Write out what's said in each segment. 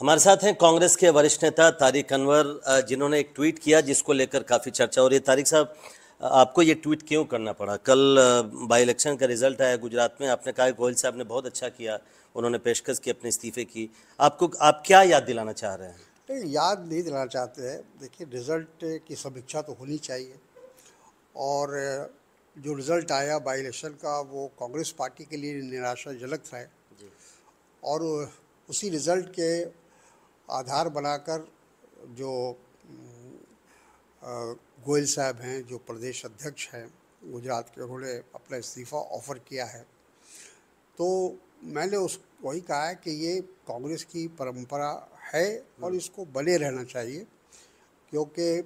हमारे साथ हैं कांग्रेस के वरिष्ठ नेता तारिक अनवर, जिन्होंने एक ट्वीट किया जिसको लेकर काफ़ी चर्चा हो रही है। तारिक साहब, आपको ये ट्वीट क्यों करना पड़ा? कल बाई इलेक्शन का रिजल्ट आया गुजरात में, आपने कहा गोयल साहब ने बहुत अच्छा किया, उन्होंने पेशकश की अपने इस्तीफे की। आप क्या याद दिलाना चाह रहे हैं? नहीं, याद नहीं दिलाना चाहते हैं। देखिए, रिज़ल्ट की समीक्षा तो होनी चाहिए और जो रिज़ल्ट आया बाई इलेक्शन का वो कांग्रेस पार्टी के लिए निराशाजनक था और उसी रिज़ल्ट के आधार बनाकर जो गोयल साहब हैं, जो प्रदेश अध्यक्ष हैं गुजरात के, उन्होंने अपना इस्तीफ़ा ऑफ़र किया है। तो मैंने वही कहा है कि ये कांग्रेस की परंपरा है और इसको बने रहना चाहिए, क्योंकि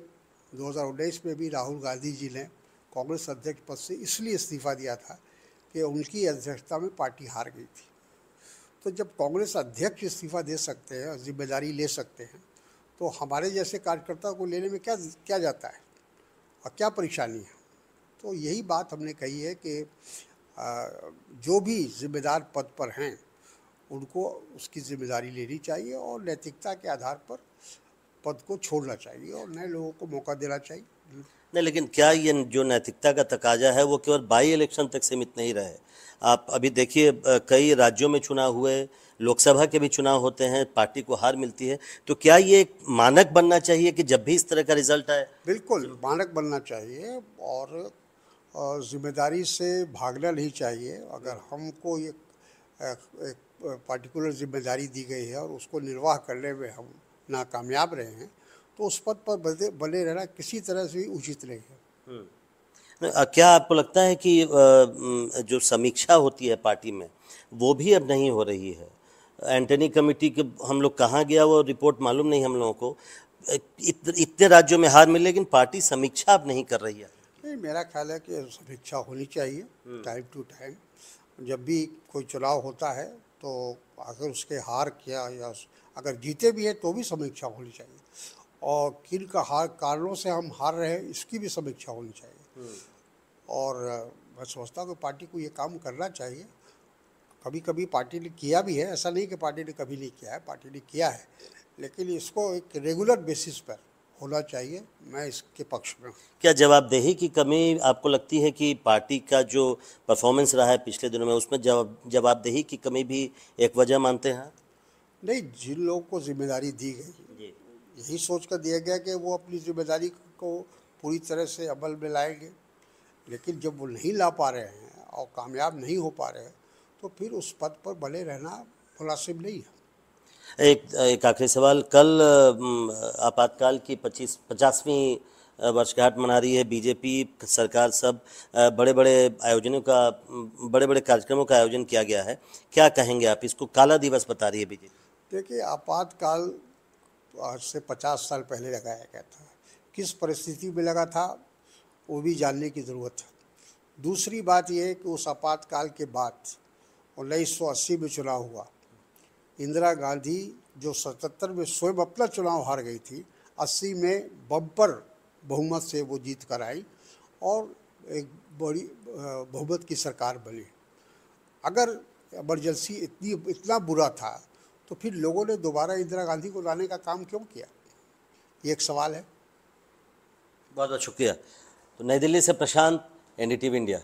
2019 में भी राहुल गांधी जी ने कांग्रेस अध्यक्ष पद से इसलिए इस्तीफ़ा दिया था कि उनकी अध्यक्षता में पार्टी हार गई थी। तो जब कांग्रेस अध्यक्ष इस्तीफ़ा दे सकते हैं और जिम्मेदारी ले सकते हैं, तो हमारे जैसे कार्यकर्ता को लेने में क्या जाता है और क्या परेशानी है। तो यही बात हमने कही है कि जो भी जिम्मेदार पद पर हैं उनको उसकी जिम्मेदारी लेनी चाहिए और नैतिकता के आधार पर पद को छोड़ना चाहिए और नए लोगों को मौका देना चाहिए। नहीं, लेकिन क्या ये जो नैतिकता का तकाजा है वो केवल बाई इलेक्शन तक सीमित नहीं रहे? आप अभी देखिए, कई राज्यों में चुनाव हुए, लोकसभा के भी चुनाव होते हैं, पार्टी को हार मिलती है। तो क्या ये एक मानक बनना चाहिए कि जब भी इस तरह का रिजल्ट आए? बिल्कुल मानक बनना चाहिए और जिम्मेदारी से भागना नहीं चाहिए। अगर हमको एक पार्टिकुलर जिम्मेदारी दी गई है और उसको निर्वाह करने में हम नाकामयाब रहे हैं, तो उस पद पर बने रहना किसी तरह से भी उचित नहीं है। क्या आपको लगता है कि जो समीक्षा होती है पार्टी में वो भी अब नहीं हो रही है? एंटनी कमेटी के हम लोग कहाँ गया वो रिपोर्ट मालूम नहीं हम लोगों को। इतने राज्यों में हार मिली लेकिन पार्टी समीक्षा अब नहीं कर रही है। नहीं, मेरा ख्याल है कि समीक्षा होनी चाहिए टाइम टू टाइम। जब भी कोई चुनाव होता है तो अगर उसके हार किया या अगर जीते भी है तो भी समीक्षा होनी चाहिए और किन का कारणों से हम हार रहे हैं इसकी भी समीक्षा होनी चाहिए। और मैं समझता हूँ कि पार्टी को ये काम करना चाहिए। कभी कभी पार्टी ने किया भी है, ऐसा नहीं कि पार्टी ने कभी नहीं किया है, पार्टी ने किया है, लेकिन इसको एक रेगुलर बेसिस पर होना चाहिए। मैं इसके पक्ष में हूँ। क्या जवाबदेही की कमी आपको लगती है कि पार्टी का जो परफॉर्मेंस रहा है पिछले दिनों में उसमें जवाबदेही की कमी भी एक वजह मानते हैं? नहीं, जिन लोगों को जिम्मेदारी दी गई यही सोच कर दिया गया कि वो अपनी जिम्मेदारी को पूरी तरह से अमल में लाएंगे, लेकिन जब वो नहीं ला पा रहे हैं और कामयाब नहीं हो पा रहे हैं तो फिर उस पद पर बने रहना मुनासिब नहीं है। एक आखिरी सवाल, कल आपातकाल की 50वीं वर्षगांठ मना रही है बीजेपी सरकार। सब बड़े बड़े कार्यक्रमों का आयोजन किया गया है। क्या कहेंगे आप? इसको काला दिवस बता रही है बीजेपी। देखिए, आपातकाल आज से 50 साल पहले लगाया गया था। किस परिस्थिति में लगा था वो भी जानने की ज़रूरत है। दूसरी बात यह है कि उस आपातकाल के बाद 1980 में चुनाव हुआ। इंदिरा गांधी जो 77 में स्वयं अपना चुनाव हार गई थी, 80 में बम्पर बहुमत से वो जीत कर आई और एक बड़ी बहुमत की सरकार बनी। अगर इमरजेंसी इतना बुरा था तो फिर लोगों ने दोबारा इंदिरा गांधी को लाने का काम क्यों किया? ये एक सवाल है। बहुत बहुत शुक्रिया। तो नई दिल्ली से प्रशांत, NDTV इंडिया।